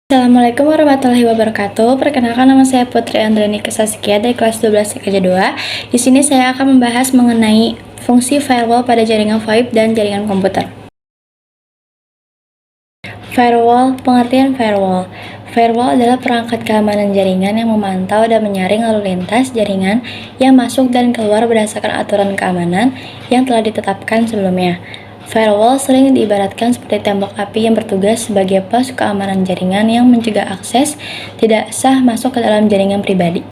Assalamualaikum warahmatullahi wabarakatuh. Perkenalkan, nama saya Putri Andrani Kesaskia dari kelas 12 TKJ 2. Di sini saya akan membahas mengenai fungsi firewall pada jaringan VoIP dan jaringan komputer. Firewall, pengertian firewall. Firewall adalah perangkat keamanan jaringan yang memantau dan menyaring lalu lintas jaringan yang masuk dan keluar berdasarkan aturan keamanan yang telah ditetapkan sebelumnya. Firewall sering diibaratkan seperti tembok api yang bertugas sebagai pos keamanan jaringan yang mencegah akses tidak sah masuk ke dalam jaringan pribadi.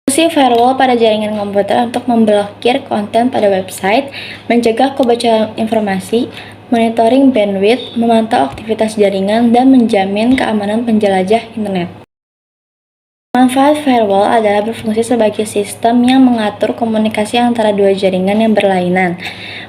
Fungsi firewall pada jaringan komputer untuk memblokir konten pada website, mencegah kebocoran informasi, monitoring bandwidth, memantau aktivitas jaringan, dan menjamin keamanan penjelajah internet. Manfaat firewall adalah berfungsi sebagai sistem yang mengatur komunikasi antara dua jaringan yang berlainan.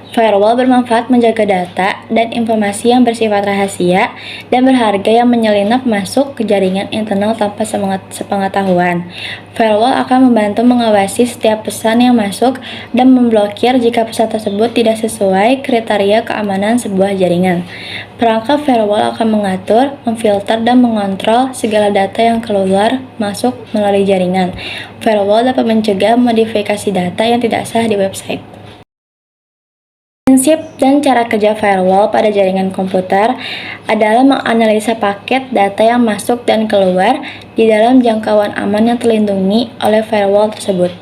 Firewall bermanfaat menjaga data dan informasi yang bersifat rahasia dan berharga yang menyelinap masuk ke jaringan internal tanpa sepengetahuan. Firewall akan membantu mengawasi setiap pesan yang masuk dan memblokir jika pesan tersebut tidak sesuai kriteria keamanan sebuah jaringan. Perangkat firewall akan mengatur, memfilter, dan mengontrol segala data yang keluar masuk melalui jaringan. Firewall dapat mencegah modifikasi data yang tidak sah di website. Prinsip dan cara kerja firewall pada jaringan komputer adalah menganalisa paket data yang masuk dan keluar di dalam jangkauan aman yang terlindungi oleh firewall tersebut.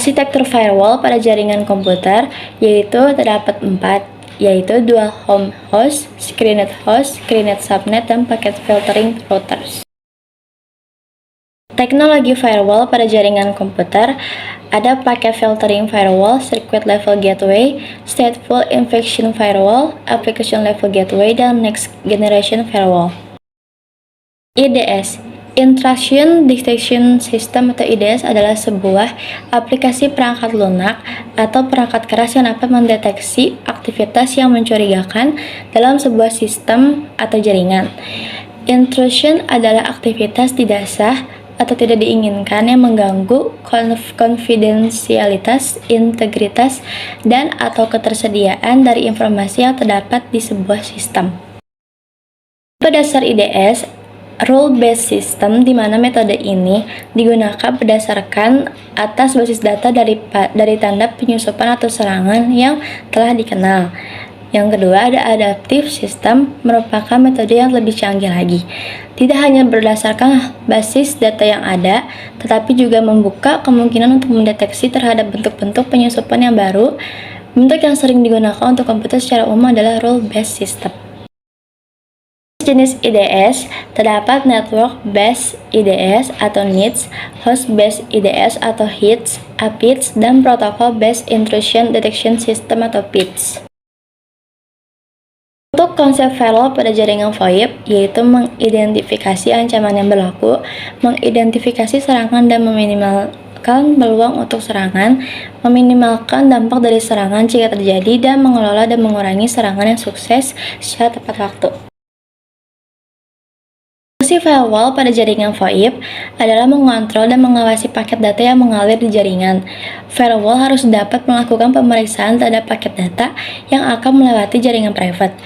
Arsitektur firewall pada jaringan komputer terdapat 4, yaitu dual home host, screened subnet, dan packet filtering routers. Teknologi firewall pada jaringan komputer ada packet filtering firewall, circuit level gateway, stateful infection firewall, application level gateway, dan next generation firewall. IDS, Intrusion Detection System atau IDS adalah sebuah aplikasi perangkat lunak atau perangkat keras yang dapat mendeteksi aktivitas yang mencurigakan dalam sebuah sistem atau jaringan. Intrusion adalah aktivitas tidak sah atau tidak diinginkan yang mengganggu konfidensialitas, integritas, dan atau ketersediaan dari informasi yang terdapat di sebuah sistem. Pada dasar IDS, rule-based system, di mana metode ini digunakan berdasarkan atas basis data dari tanda penyusupan atau serangan yang telah dikenal. Yang kedua, ada adaptive system, merupakan metode yang lebih canggih lagi. Tidak hanya berdasarkan basis data yang ada, tetapi juga membuka kemungkinan untuk mendeteksi terhadap bentuk-bentuk penyusupan yang baru. Bentuk yang sering digunakan untuk komputer secara umum adalah rule-based system. Jenis IDS terdapat network-based IDS atau NIDS, host-based IDS atau HIDS, APIDS, dan protocol-based intrusion detection system atau PIDS. Untuk konsep firewall pada jaringan VoIP, yaitu mengidentifikasi ancaman yang berlaku, mengidentifikasi serangan dan meminimalkan peluang untuk serangan, meminimalkan dampak dari serangan jika terjadi, dan mengelola dan mengurangi serangan yang sukses secara tepat waktu. Fungsi firewall pada jaringan VoIP adalah mengontrol dan mengawasi paket data yang mengalir di jaringan. Firewall harus dapat melakukan pemeriksaan terhadap paket data yang akan melewati jaringan private.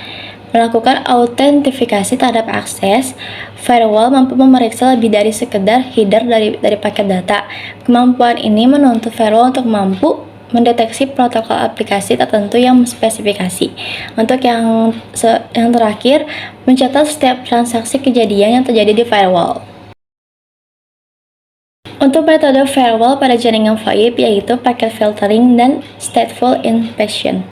Melakukan autentifikasi terhadap akses, firewall mampu memeriksa lebih dari sekedar header dari paket data. Kemampuan ini menuntut firewall untuk mampu mendeteksi protokol aplikasi tertentu yang spesifikasi. Untuk yang terakhir, mencatat setiap transaksi kejadian yang terjadi di firewall. Untuk metode firewall pada jaringan VoIP, yaitu packet filtering dan stateful infection.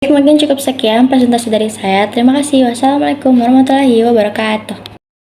Mungkin cukup sekian presentasi dari saya. Terima kasih. Wassalamualaikum warahmatullahi wabarakatuh.